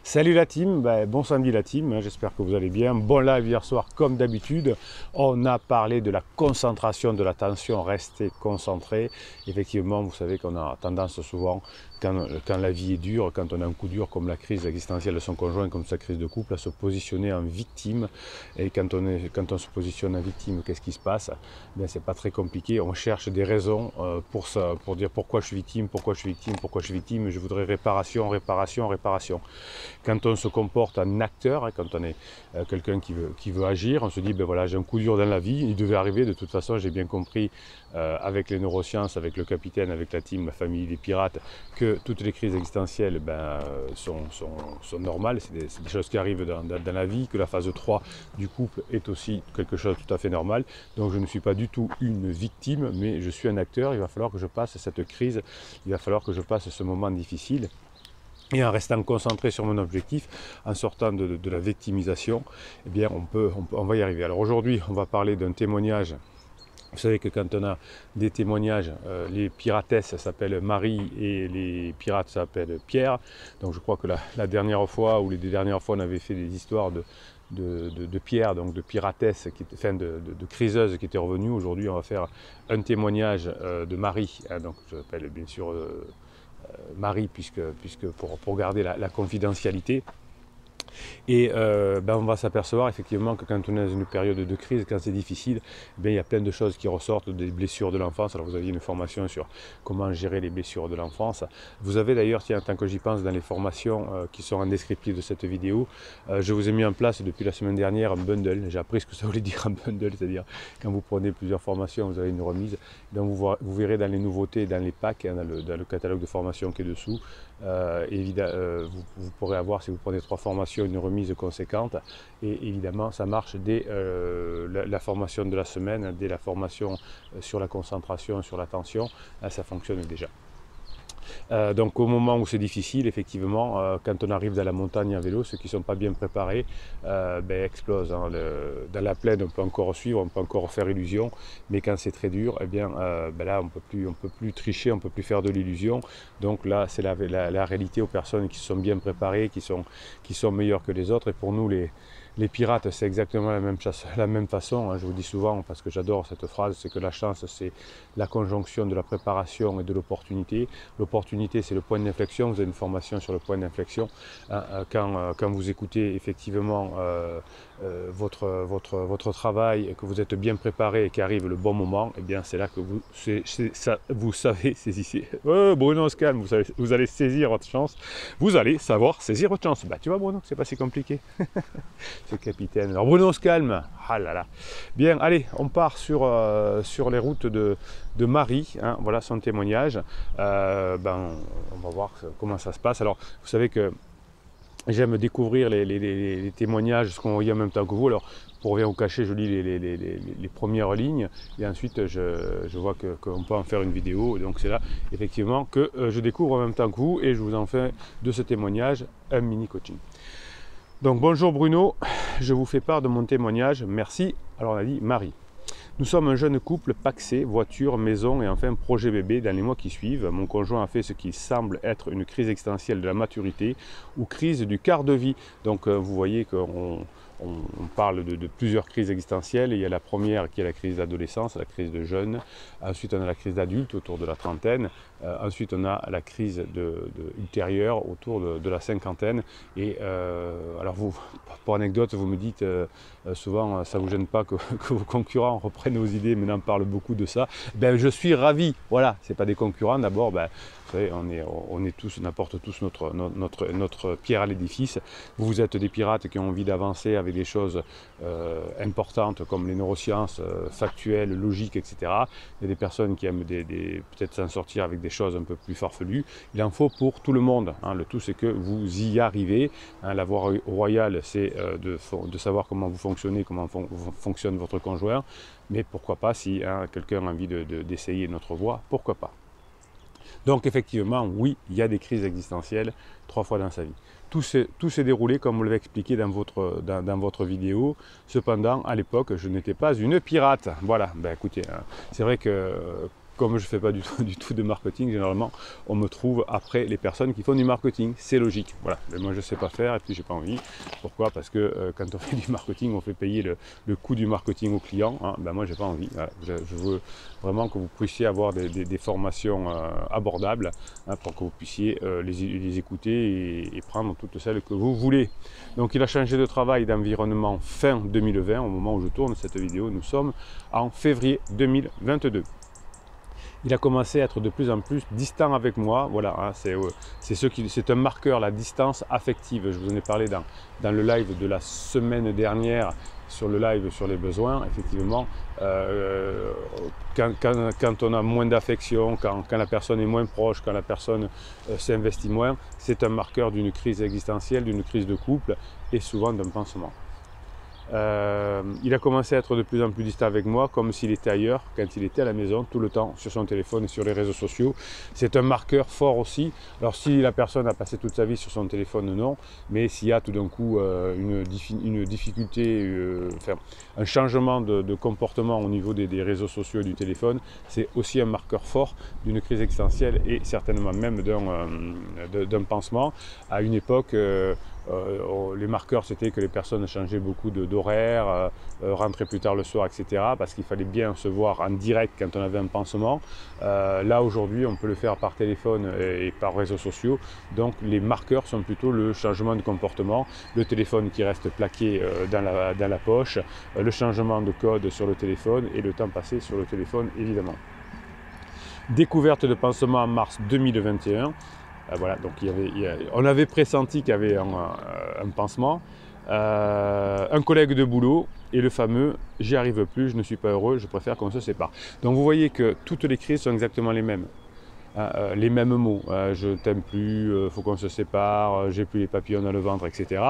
Salut la team, bon samedi la team, j'espère que vous allez bien. Bon live hier soir comme d'habitude, on a parlé de la concentration de l'attention, rester concentré. Effectivement, vous savez qu'on a tendance souvent, quand la vie est dure, quand on a un coup dur comme la crise existentielle de son conjoint, comme sa crise de couple, à se positionner en victime. Et quand on se positionne en victime, qu'est-ce qui se passe? C'est pas très compliqué, on cherche des raisons pour ça, pour dire pourquoi je suis victime, pourquoi je suis victime, pourquoi je suis victime, je voudrais réparation, réparation, réparation. Quand on se comporte en acteur, quand on est quelqu'un qui veut agir, on se dit, ben voilà, j'ai un coup dur dans la vie, il devait arriver, de toute façon, j'ai bien compris avec les neurosciences, avec le capitaine, avec la team, la famille des pirates, que toutes les crises existentielles sont normales, c'est des choses qui arrivent dans la vie, que la phase 3 du couple est aussi quelque chose de tout à fait normal. Donc je ne suis pas du tout une victime, mais je suis un acteur, il va falloir que je passe cette crise, il va falloir que je passe ce moment difficile. Et en restant concentré sur mon objectif, en sortant de la victimisation, eh bien on va y arriver. Alors aujourd'hui, on va parler d'un témoignage. Vous savez que quand on a des témoignages, les piratesses s'appellent Marie et les pirates s'appellent Pierre. Donc je crois que la dernière fois ou les deux dernières fois, on avait fait des histoires de Pierre, donc de piratesse, de criseuse qui était revenue. Aujourd'hui, on va faire un témoignage de Marie. Donc je l'appelle bien sûr Marie, puisque pour garder la confidentialité. Et on va s'apercevoir effectivement que quand on est dans une période de crise, quand c'est difficile, il y a plein de choses qui ressortent des blessures de l'enfance. Alors vous aviez une formation sur comment gérer les blessures de l'enfance. Vous avez d'ailleurs, tiens, tant que j'y pense, dans les formations qui sont en descriptif de cette vidéo, je vous ai mis en place depuis la semaine dernière un bundle. J'ai appris ce que ça voulait dire un bundle, c'est-à-dire quand vous prenez plusieurs formations, vous avez une remise. Donc vous verrez dans les nouveautés, dans les packs, dans le catalogue de formation qui est dessous, vous pourrez avoir, si vous prenez 3 formations, une remise conséquente. Et évidemment, ça marche dès la formation de la semaine, dès la formation sur la concentration, sur l'attention, ça fonctionne déjà. Donc au moment où c'est difficile, effectivement, quand on arrive dans la montagne à vélo, ceux qui ne sont pas bien préparés explosent. Dans la plaine, on peut encore suivre, on peut encore faire illusion, mais quand c'est très dur, là on peut plus tricher, on ne peut plus faire de l'illusion. Donc là, c'est la réalité aux personnes qui sont bien préparées, qui sont meilleures que les autres. Et pour nous, les pirates, c'est exactement la même façon. Je vous dis souvent, parce que j'adore cette phrase, c'est que la chance, c'est la conjonction de la préparation et de l'opportunité. L'opportunité, c'est le point d'inflexion. Vous avez une formation sur le point d'inflexion. Quand vous écoutez effectivement votre travail et que vous êtes bien préparé et qu'arrive le bon moment, eh bien c'est là que vous savez saisir. Oh, Bruno, on se calme, vous allez saisir votre chance. Vous allez savoir saisir votre chance. Tu vois Bruno, c'est pas si compliqué. C'est le capitaine. Alors Bruno, on se calme. Ah là là. Bien, allez, on part sur les routes de Marie. Voilà son témoignage. On va voir comment ça se passe. Alors, vous savez que j'aime découvrir les témoignages, ce qu'on voit en même temps que vous. Alors, pour rien vous cacher, je lis les premières lignes et ensuite je vois qu'on peut en faire une vidéo. Donc c'est là, effectivement, que je découvre en même temps que vous et je vous en fais de ce témoignage un mini coaching. Donc bonjour Bruno, je vous fais part de mon témoignage, merci. Alors on a dit Marie. Nous sommes un jeune couple pacsé, voiture, maison et enfin projet bébé dans les mois qui suivent. Mon conjoint a fait ce qui semble être une crise existentielle de la maturité ou crise du quart de vie. Donc vous voyez qu'on parle de plusieurs crises existentielles. Il y a la première qui est la crise d'adolescence, la crise de jeune. Ensuite, on a la crise d'adulte autour de la trentaine. Ensuite, on a la crise ultérieure autour de la cinquantaine. Et alors, vous, pour anecdote, vous me dites souvent, ça ne vous gêne pas que vos concurrents reprennent vos idées, mais on parle beaucoup de ça. Je suis ravi. Voilà, ce n'est pas des concurrents. D'abord, vous savez, on apporte tous notre pierre à l'édifice. Vous êtes des pirates qui ont envie d'avancer avec des choses importantes comme les neurosciences, factuelles, logiques, etc. Il y a des personnes qui aiment peut-être s'en sortir avec des choses un peu plus farfelues. Il en faut pour tout le monde. Le tout, c'est que vous y arrivez. La voie royale, c'est de savoir comment vous fonctionnez, comment fonctionne votre conjoint. Mais pourquoi pas, si quelqu'un a envie d'essayer notre voie, pourquoi pas. Donc effectivement, oui, il y a des crises existentielles 3 fois dans sa vie. Tout s'est déroulé comme vous l'avez expliqué dans votre vidéo. Cependant, à l'époque, je n'étais pas une pirate. Voilà, écoutez, c'est vrai que comme je ne fais pas du tout de marketing, généralement, on me trouve après les personnes qui font du marketing. C'est logique. Voilà. Mais moi, je ne sais pas faire et puis, j'ai pas envie. Pourquoi? Parce que quand on fait du marketing, on fait payer le coût du marketing au client. Hein. Ben, moi, j'ai pas envie. Voilà. Je veux vraiment que vous puissiez avoir des formations abordables, hein, pour que vous puissiez les écouter et prendre toutes celles que vous voulez. Donc, il a changé de travail d'environnement fin 2020. Au moment où je tourne cette vidéo, nous sommes en février 2022. Il a commencé à être de plus en plus distant avec moi. Voilà, hein, c'est un marqueur, la distance affective. Je vous en ai parlé dans le live de la semaine dernière, sur le live sur les besoins. Effectivement, quand on a moins d'affection, quand la personne est moins proche, quand la personne s'investit moins, c'est un marqueur d'une crise existentielle, d'une crise de couple et souvent d'un pansement. Il a commencé à être de plus en plus distant avec moi, comme s'il était ailleurs, quand il était à la maison, tout le temps, sur son téléphone et sur les réseaux sociaux. C'est un marqueur fort aussi. Alors si la personne a passé toute sa vie sur son téléphone, non, mais s'il y a tout d'un coup une difficulté, enfin, un changement de comportement au niveau des réseaux sociaux et du téléphone, c'est aussi un marqueur fort d'une crise existentielle et certainement même d'un pansement. À une époque, les marqueurs, c'était que les personnes changeaient beaucoup d'horaire, rentraient plus tard le soir, etc. Parce qu'il fallait bien se voir en direct quand on avait un pansement. Là, aujourd'hui, on peut le faire par téléphone et par réseaux sociaux. Donc, les marqueurs sont plutôt le changement de comportement, le téléphone qui reste plaqué dans la poche, le changement de code sur le téléphone et le temps passé sur le téléphone, évidemment. Découverte de pansement en mars 2021. Voilà, donc on avait pressenti qu'il y avait un pansement, un collègue de boulot et le fameux « j'y arrive plus, je ne suis pas heureux, je préfère qu'on se sépare ». Donc vous voyez que toutes les crises sont exactement les mêmes. Les mêmes mots, je t'aime plus, faut qu'on se sépare, j'ai plus les papillons dans le ventre, etc.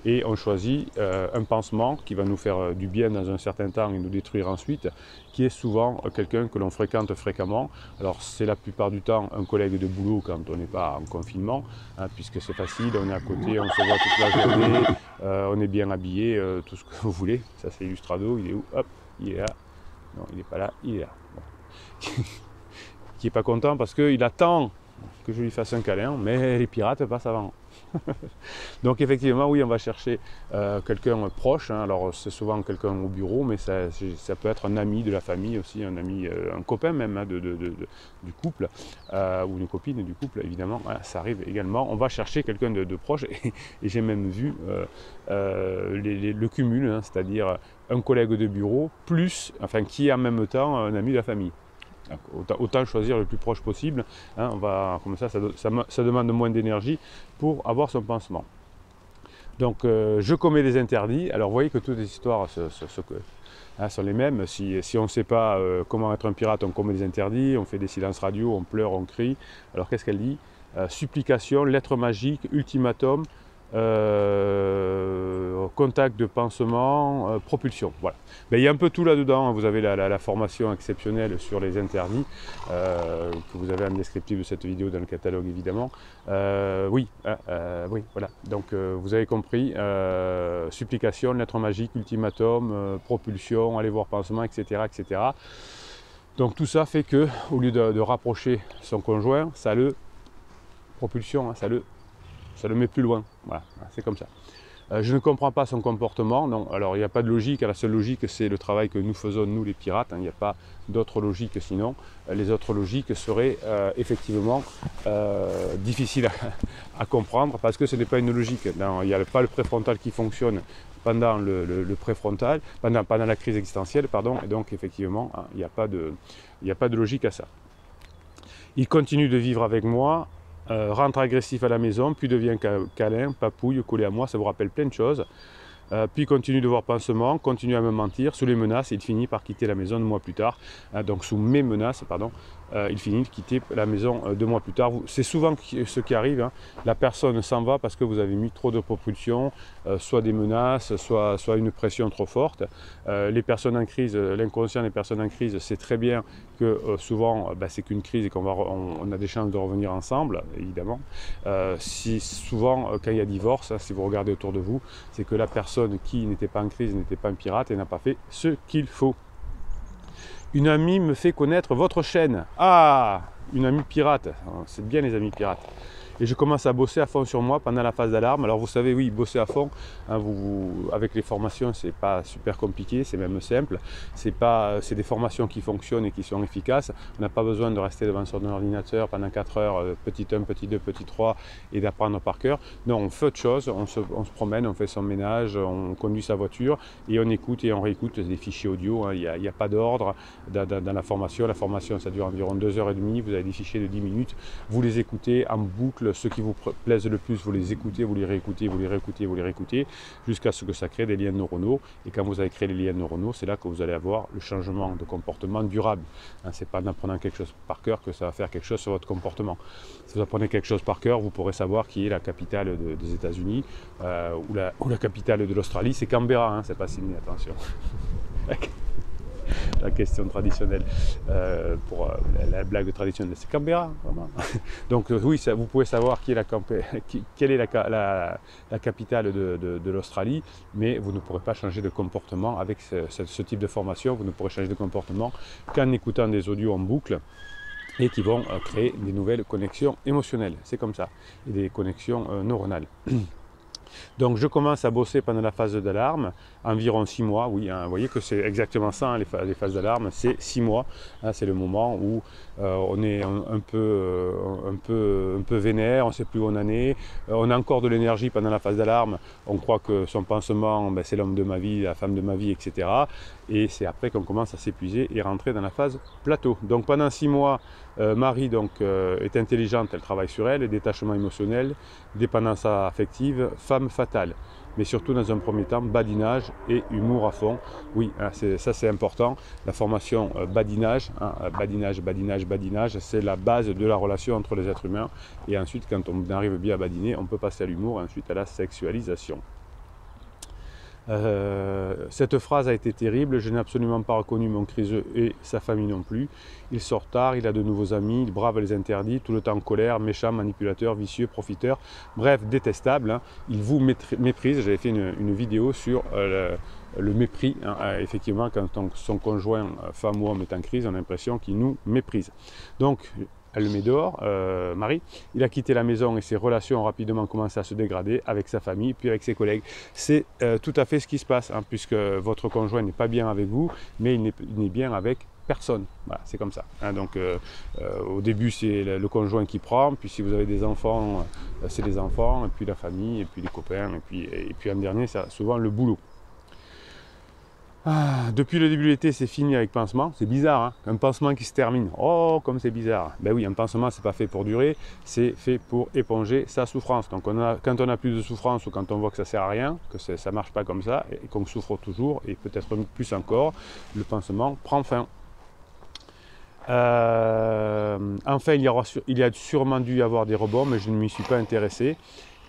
Et on choisit un pansement qui va nous faire du bien dans un certain temps et nous détruire ensuite, qui est souvent quelqu'un que l'on fréquente fréquemment. Alors c'est la plupart du temps un collègue de boulot quand on n'est pas en confinement, hein, puisque c'est facile, on est à côté, on se voit toute la journée, on est bien habillé, tout ce que vous voulez. Ça c'est Illustrado, il est où? Hop, il est là. Non, il n'est pas là, il est là. Bon. Qui n'est pas content parce qu'il attend que je lui fasse un câlin, mais les pirates passent avant. Donc effectivement, oui, on va chercher quelqu'un proche, hein. Alors c'est souvent quelqu'un au bureau, mais ça peut être un ami de la famille aussi, un ami, un copain même, hein, du couple, ou une copine du couple, évidemment, hein, ça arrive également. On va chercher quelqu'un de proche, et j'ai même vu le cumul, hein, c'est-à-dire un collègue de bureau, plus, enfin, qui est en même temps un ami de la famille. Autant choisir le plus proche possible, hein, comme ça demande moins d'énergie pour avoir son pansement. Donc je commets des interdits. Alors vous voyez que toutes les histoires sont les mêmes. Si on ne sait pas comment être un pirate, on commet des interdits, on fait des silences radio, on pleure, on crie. Alors qu'est-ce qu'elle dit? Supplication, lettre magique, ultimatum, contact de pansement, propulsion. Voilà. Ben, il y a un peu tout là-dedans. Vous avez la formation exceptionnelle sur les interdits que vous avez en descriptif de cette vidéo dans le catalogue, évidemment. Oui, voilà. Donc vous avez compris. Supplication, lettre magique, ultimatum, propulsion, aller voir pansement, etc., etc. Donc tout ça fait que, au lieu de rapprocher son conjoint, ça le propulsion, hein, ça le met plus loin. Voilà, c'est comme ça. Je ne comprends pas son comportement. Non, alors il n'y a pas de logique. La seule logique, c'est le travail que nous faisons, nous les pirates. Hein. Il n'y a pas d'autre logique sinon. Les autres logiques seraient effectivement difficiles à comprendre parce que ce n'est pas une logique. Non, il n'y a pas le préfrontal qui fonctionne pendant le préfrontal, pendant la crise existentielle, pardon. Et donc effectivement, hein, il n'y a pas de logique à ça. Il continue de vivre avec moi. Rentre agressif à la maison, puis devient câlin, papouille, collé à moi, ça vous rappelle plein de choses. Puis continue de voir pansement, continue à me mentir, sous les menaces, il finit par quitter la maison 2 mois plus tard. Donc sous mes menaces, pardon, il finit de quitter la maison 2 mois plus tard. C'est souvent ce qui arrive, hein. La personne s'en va parce que vous avez mis trop de propulsion, soit des menaces, soit une pression trop forte. Les personnes en crise, l'inconscient des personnes en crise, c'est très bien que souvent c'est qu'une crise et qu'on a des chances de revenir ensemble, évidemment. Souvent, quand il y a divorce, hein, si vous regardez autour de vous, c'est que la personne qui n'était pas en crise n'était pas un pirate et n'a pas fait ce qu'il faut. Une amie me fait connaître votre chaîne. Ah, une amie pirate. C'est bien les amis pirates. Et je commence à bosser à fond sur moi pendant la phase d'alarme. Alors vous savez, oui, bosser à fond, hein, avec les formations, c'est pas super compliqué, c'est même simple. C'est des formations qui fonctionnent et qui sont efficaces. On n'a pas besoin de rester devant son ordinateur pendant 4 heures, petit 1, petit 2, petit 3, et d'apprendre par cœur. Non, on fait autre chose, on se promène, on fait son ménage, on conduit sa voiture, et on écoute et on réécoute des fichiers audio. Hein. Il n'y a pas d'ordre dans la formation. La formation, ça dure environ 2h30, vous avez des fichiers de 10 minutes, vous les écoutez en boucle. Ceux qui vous plaisent le plus, vous les écoutez, vous les réécoutez, vous les réécoutez, vous les réécoutez, jusqu'à ce que ça crée des liens neuronaux. Et quand vous avez créé les liens neuronaux, c'est là que vous allez avoir le changement de comportement durable. Hein, c'est pas en apprenant quelque chose par cœur que ça va faire quelque chose sur votre comportement. Si vous apprenez quelque chose par cœur, vous pourrez savoir qui est la capitale des États-Unis ou la capitale de l'Australie. C'est Canberra, hein, c'est pas Sydney, attention. La question traditionnelle, pour la blague traditionnelle, c'est Canberra, vraiment. Donc oui, vous pouvez savoir quelle est la capitale de l'Australie, mais vous ne pourrez pas changer de comportement avec ce type de formation. Vous ne pourrez changer de comportement qu'en écoutant des audios en boucle et qui vont créer des nouvelles connexions émotionnelles. C'est comme ça, et des connexions neuronales. Donc je commence à bosser pendant la phase d'alarme, environ 6 mois, oui, hein, vous voyez que c'est exactement ça, hein, les phases d'alarme, c'est 6 mois, hein, c'est le moment où on est un peu vénère, on ne sait plus où on en est, on a encore de l'énergie pendant la phase d'alarme, on croit que son pansement, ben, c'est l'homme de ma vie, la femme de ma vie, etc. Et c'est après qu'on commence à s'épuiser et rentrer dans la phase plateau. Donc pendant 6 mois, Marie est intelligente, elle travaille sur elle, détachement émotionnel, dépendance affective, femme fatale. Mais surtout dans un premier temps, badinage et humour à fond. Oui, hein, ça c'est important. La formation badinage, hein, badinage, c'est la base de la relation entre les êtres humains. Et ensuite, quand on arrive bien à badiner, on peut passer à l'humour et ensuite à la sexualisation. Cette phrase a été terrible, je n'ai absolument pas reconnu mon criseux et sa famille non plus. Il sort tard, il a de nouveaux amis, il brave les interdits, tout le temps en colère, méchant, manipulateur, vicieux, profiteur, bref, détestable. Hein. Il vous méprise. J'avais fait une vidéo sur le mépris. Hein. Effectivement, quand son conjoint, femme ou homme, est en crise, on a l'impression qu'il nous méprise. Donc, elle le met dehors, Marie. Il a quitté la maison et ses relations ont rapidement commencé à se dégrader avec sa famille, puis avec ses collègues. C'est tout à fait ce qui se passe, hein, puisque votre conjoint n'est pas bien avec vous, mais il n'est bien avec personne. Voilà, c'est comme ça. Hein. Donc, au début, c'est le conjoint qui prend, puis si vous avez des enfants, c'est les enfants, et puis la famille, et puis les copains, et puis en dernier, c'est souvent le boulot. Ah, depuis le début de l'été, c'est fini avec pansement. C'est bizarre, hein, un pansement qui se termine. Oh, comme c'est bizarre. Ben oui, un pansement, c'est pas fait pour durer, c'est fait pour éponger sa souffrance. Donc, quand on a plus de souffrance ou quand on voit que ça sert à rien, que ça marche pas comme ça, et qu'on souffre toujours, et peut-être plus encore, le pansement prend fin. Enfin, il y a sûrement dû y avoir des rebonds, mais je ne m'y suis pas intéressé.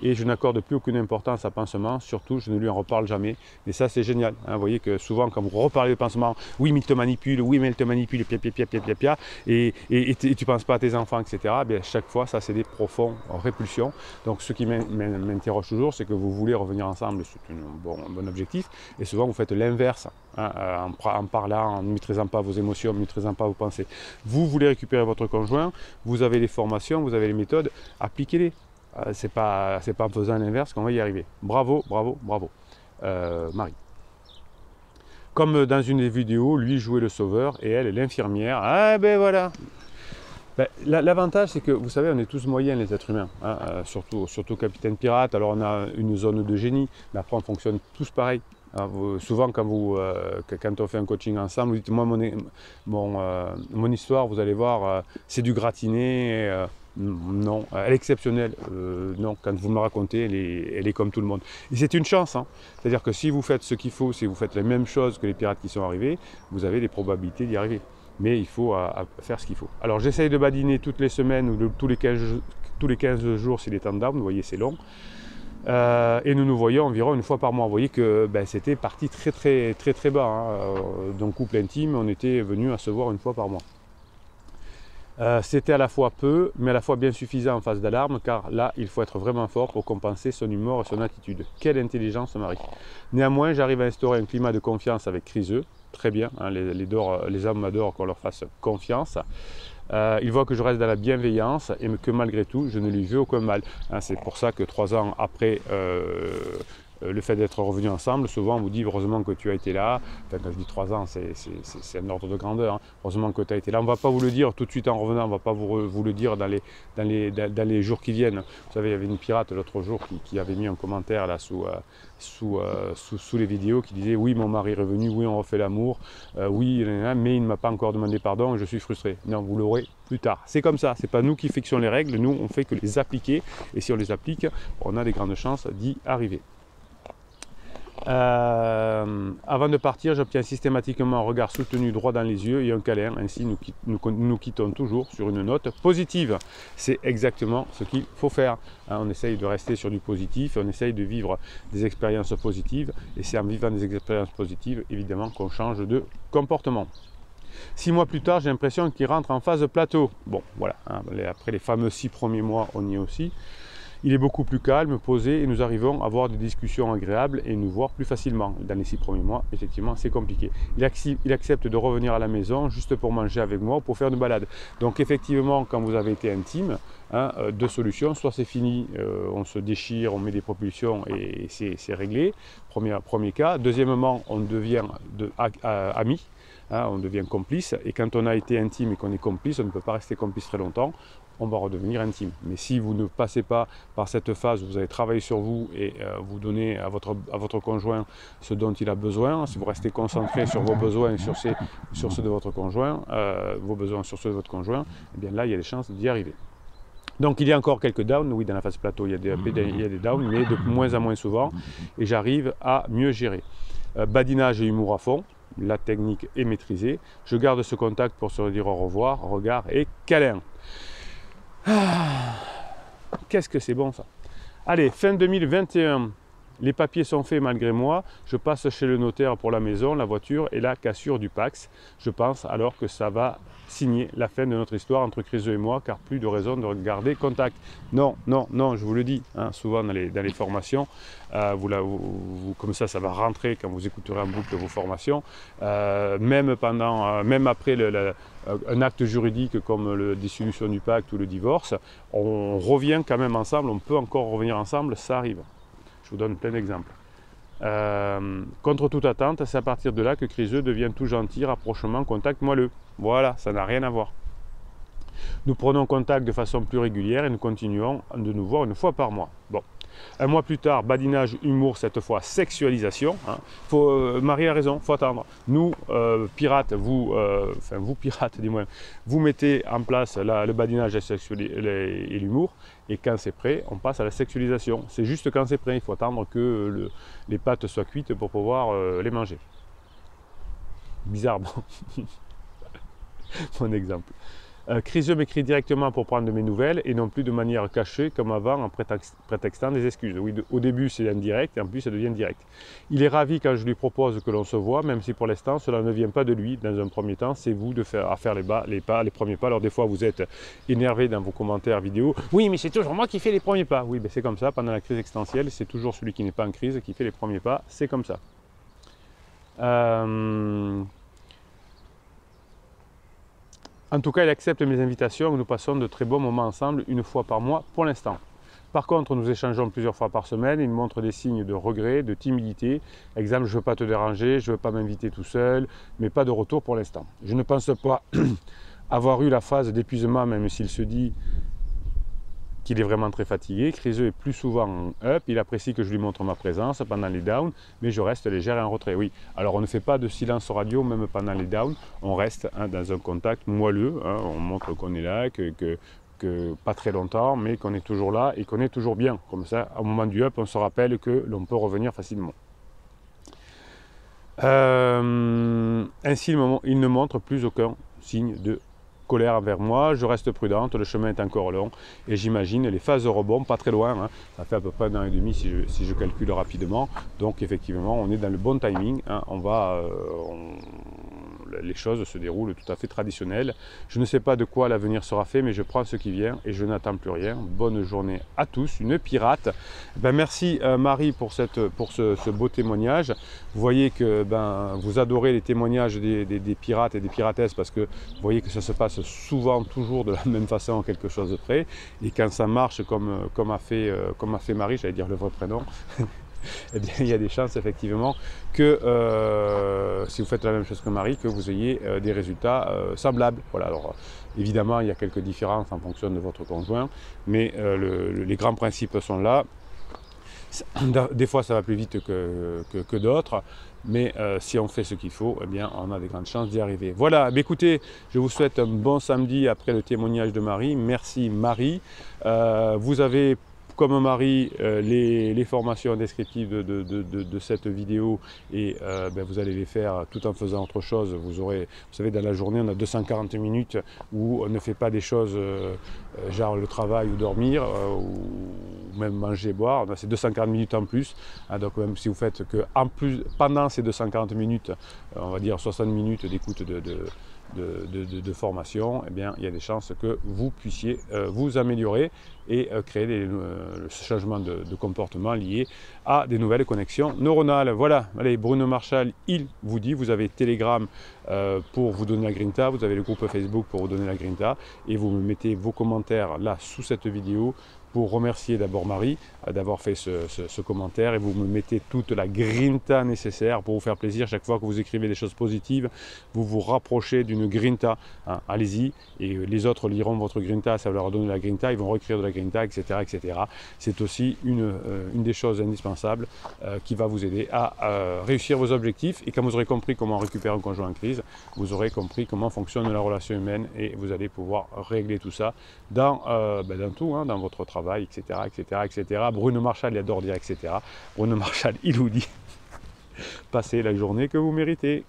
Et je n'accorde plus aucune importance à pansement, surtout je ne lui en reparle jamais. Et ça c'est génial, hein. Vous voyez que souvent quand vous reparlez de pansement, oui mais il te manipule, oui mais elle te manipule, et tu ne penses pas à tes enfants, etc. Bien, chaque fois ça c'est des profondes répulsions. Donc ce qui m'interroge toujours, c'est que vous voulez revenir ensemble, c'est un bon objectif, et souvent vous faites l'inverse, hein, en parlant, en ne maîtrisant pas vos émotions, en ne maîtrisant pas vos pensées. Vous voulez récupérer votre conjoint, vous avez les formations, vous avez les méthodes, appliquez-les. C'est pas en faisant l'inverse qu'on va y arriver. Bravo, bravo, bravo. Marie. Comme dans une des vidéos, lui jouait le sauveur et elle l'infirmière. Ah ben voilà. Ben, l'avantage c'est que vous savez, on est tous moyens les êtres humains, hein, surtout Capitaine Pirate. Alors on a une zone de génie, mais après on fonctionne tous pareil. Souvent quand on fait un coaching ensemble, vous dites moi mon histoire, vous allez voir, c'est du gratiné. Non, elle est exceptionnelle. Non, quand vous me la racontez, elle est comme tout le monde. Et c'est une chance, hein. C'est-à-dire que si vous faites ce qu'il faut, si vous faites la même chose que les pirates qui sont arrivés, vous avez des probabilités d'y arriver. Mais il faut faire ce qu'il faut. Alors j'essaye de badiner toutes les semaines ou tous les 15 jours s'il est temps down, vous voyez c'est long. Et nous nous voyons environ une fois par mois. Vous voyez que c'était parti très bas. Hein. Dans le couple intime, on était venu à se voir une fois par mois. C'était à la fois peu, mais à la fois bien suffisant en phase d'alarme, car là, il faut être vraiment fort pour compenser son humour et son attitude. Quelle intelligence, Marie! Néanmoins, j'arrive à instaurer un climat de confiance avec Criseux. Très bien, hein, les hommes adorent qu'on leur fasse confiance. Il voit que je reste dans la bienveillance et que malgré tout, je ne lui veux aucun mal. Hein, c'est pour ça que 3 ans après le fait d'être revenus ensemble, souvent on vous dit heureusement que tu as été là. Enfin, quand je dis 3 ans, c'est un ordre de grandeur. Hein. Heureusement que tu as été là. On ne va pas vous le dire tout de suite en revenant, on ne va pas vous le dire dans les jours qui viennent. Vous savez, il y avait une pirate l'autre jour qui avait mis un commentaire là sous les vidéos qui disait oui, mon mari est revenu, oui, on refait l'amour, oui, mais il ne m'a pas encore demandé pardon et je suis frustré. Non, vous l'aurez plus tard. C'est comme ça, c'est pas nous qui fixons les règles, nous on fait que les appliquer et si on les applique, on a des grandes chances d'y arriver. Avant de partir, j'obtiens systématiquement un regard soutenu droit dans les yeux et un câlin. Ainsi, nous quittons toujours sur une note positive. C'est exactement ce qu'il faut faire. Hein, on essaye de rester sur du positif, on essaye de vivre des expériences positives. Et c'est en vivant des expériences positives, évidemment, qu'on change de comportement. 6 mois plus tard, j'ai l'impression qu'il rentre en phase plateau. Bon, voilà. Hein, après les fameux 6 premiers mois, on y est aussi. Il est beaucoup plus calme, posé et nous arrivons à avoir des discussions agréables et nous voir plus facilement. Dans les 6 premiers mois, effectivement, c'est compliqué. Il accepte de revenir à la maison juste pour manger avec moi ou pour faire une balade. Donc effectivement, quand vous avez été intime, hein, 2 solutions. Soit c'est fini, on se déchire, on met des propulsions et c'est réglé. Premier cas. Deuxièmement, on devient amis. Hein, on devient complice. Et quand on a été intime et qu'on est complice, on ne peut pas rester complice très longtemps. On va redevenir intime. Mais si vous ne passez pas par cette phase où vous allez travailler sur vous et vous donnez à votre conjoint ce dont il a besoin, si vous restez concentré sur vos besoins et sur ceux de votre conjoint, vos besoins sur ceux de votre conjoint, eh bien là, il y a des chances d'y arriver. Donc il y a encore quelques downs, oui, dans la phase plateau, il y a des downs, mais de moins en moins souvent, et j'arrive à mieux gérer. Badinage et humour à fond, la technique est maîtrisée. Je garde ce contact pour se dire au revoir, regard et câlin. Qu'est-ce que c'est bon ça. Allez, fin 2021, les papiers sont faits malgré moi, je passe chez le notaire pour la maison, la voiture et la cassure du Pax. Je pense alors que ça va signer la fin de notre histoire entre Criseux et moi, car plus de raison de garder contact. Non, non, non, je vous le dis, hein, souvent dans les formations, comme ça va rentrer quand vous écouterez en boucle vos formations, même après un acte juridique comme la dissolution du pacte ou le divorce, on revient quand même ensemble, on peut encore revenir ensemble, ça arrive. Je vous donne plein d'exemples. Contre toute attente, c'est à partir de là que Criseux devient tout gentil, rapprochement, contact moelleux. Voilà, ça n'a rien à voir. Nous prenons contact de façon plus régulière et nous continuons de nous voir 1 fois par mois. Bon. 1 mois plus tard, badinage, humour, cette fois sexualisation. Hein. Marie a raison, il faut attendre. Nous, pirates, vous pirates du moins, vous mettez en place le badinage et l'humour, et quand c'est prêt, on passe à la sexualisation. C'est juste quand c'est prêt, il faut attendre que les pâtes soient cuites pour pouvoir les manger. Bizarre, bon. Mon exemple. Criseux m'écrit directement pour prendre de mes nouvelles et non plus de manière cachée comme avant en prétextant des excuses. Oui, au début c'est indirect et en plus ça devient direct. Il est ravi quand je lui propose que l'on se voit, même si pour l'instant cela ne vient pas de lui. Dans un premier temps, c'est vous de faire les premiers pas. Alors des fois vous êtes énervé dans vos commentaires vidéo. Oui, mais c'est toujours moi qui fais les premiers pas. Oui, ben c'est comme ça. Pendant la crise existentielle, c'est toujours celui qui n'est pas en crise qui fait les premiers pas. C'est comme ça. En tout cas, il accepte mes invitations et nous passons de très bons moments ensemble 1 fois par mois pour l'instant. Par contre, nous échangeons plusieurs fois par semaine. Il montre des signes de regret, de timidité. Exemple, je ne veux pas te déranger, je ne veux pas m'inviter tout seul, mais pas de retour pour l'instant. Je ne pense pas avoir eu la phase d'épuisement, même s'il se dit qu'il est vraiment très fatigué. Criseux est plus souvent en up, il apprécie que je lui montre ma présence pendant les downs, mais je reste légère et en retrait. Oui, alors on ne fait pas de silence radio même pendant les downs, on reste dans un contact moelleux, hein, on montre qu'on est là, que pas très longtemps, mais qu'on est toujours là et qu'on est toujours bien. Comme ça, au moment du up, on se rappelle que l'on peut revenir facilement. Ainsi, il ne montre plus aucun signe de colère envers moi, je reste prudente, le chemin est encore long et j'imagine les phases de rebond pas très loin, hein. Ça fait à peu près 1 an et demi si je calcule rapidement, donc effectivement on est dans le bon timing, hein. les choses se déroulent tout à fait traditionnelles. Je ne sais pas de quoi l'avenir sera fait, mais je prends ce qui vient et je n'attends plus rien. Bonne journée à tous, une pirate. Merci Marie pour ce beau témoignage. Vous voyez que vous adorez les témoignages des pirates et des piratesses parce que vous voyez que ça se passe souvent toujours de la même façon, quelque chose de près. Et quand ça marche comme a fait Marie, j'allais dire le vrai prénom, eh bien, il y a des chances effectivement que si vous faites la même chose que Marie, que vous ayez des résultats semblables. Voilà, alors évidemment il y a quelques différences en fonction de votre conjoint, mais les grands principes sont là. Des fois ça va plus vite que d'autres, mais si on fait ce qu'il faut, eh bien on a des grandes chances d'y arriver. Voilà, écoutez, je vous souhaite un bon samedi après le témoignage de Marie. Merci Marie. Vous avez comme Marie les formations descriptives de cette vidéo et vous allez les faire tout en faisant autre chose. Vous savez, dans la journée on a 240 minutes où on ne fait pas des choses genre le travail ou dormir ou même manger, boire. On a ces 240 minutes en plus, donc même si vous faites que en plus pendant ces 240 minutes, on va dire 60 minutes d'écoute de formation, eh bien, il y a des chances que vous puissiez vous améliorer et créer le changement de comportement lié à des nouvelles connexions neuronales. Voilà, allez, Bruno Marchal, il vous dit, vous avez Telegram pour vous donner la grinta, vous avez le groupe Facebook pour vous donner la grinta, et vous me mettez vos commentaires là sous cette vidéo pour remercier d'abord Marie d'avoir fait ce commentaire, et vous me mettez toute la grinta nécessaire pour vous faire plaisir. Chaque fois que vous écrivez des choses positives, vous vous rapprochez d'une grinta. Hein, allez-y, et les autres liront votre grinta, ça va leur donner la grinta, ils vont réécrire de la grinta, etc. etc. C'est aussi une des choses indispensables qui va vous aider à réussir vos objectifs. Et quand vous aurez compris comment récupérer un conjoint en crise, vous aurez compris comment fonctionne la relation humaine, et vous allez pouvoir régler tout ça dans tout, hein, dans votre travail, etc., etc., etc. Bruno Marchal, il adore dire etc. Bruno Marchal, il vous dit, passez la journée que vous méritez.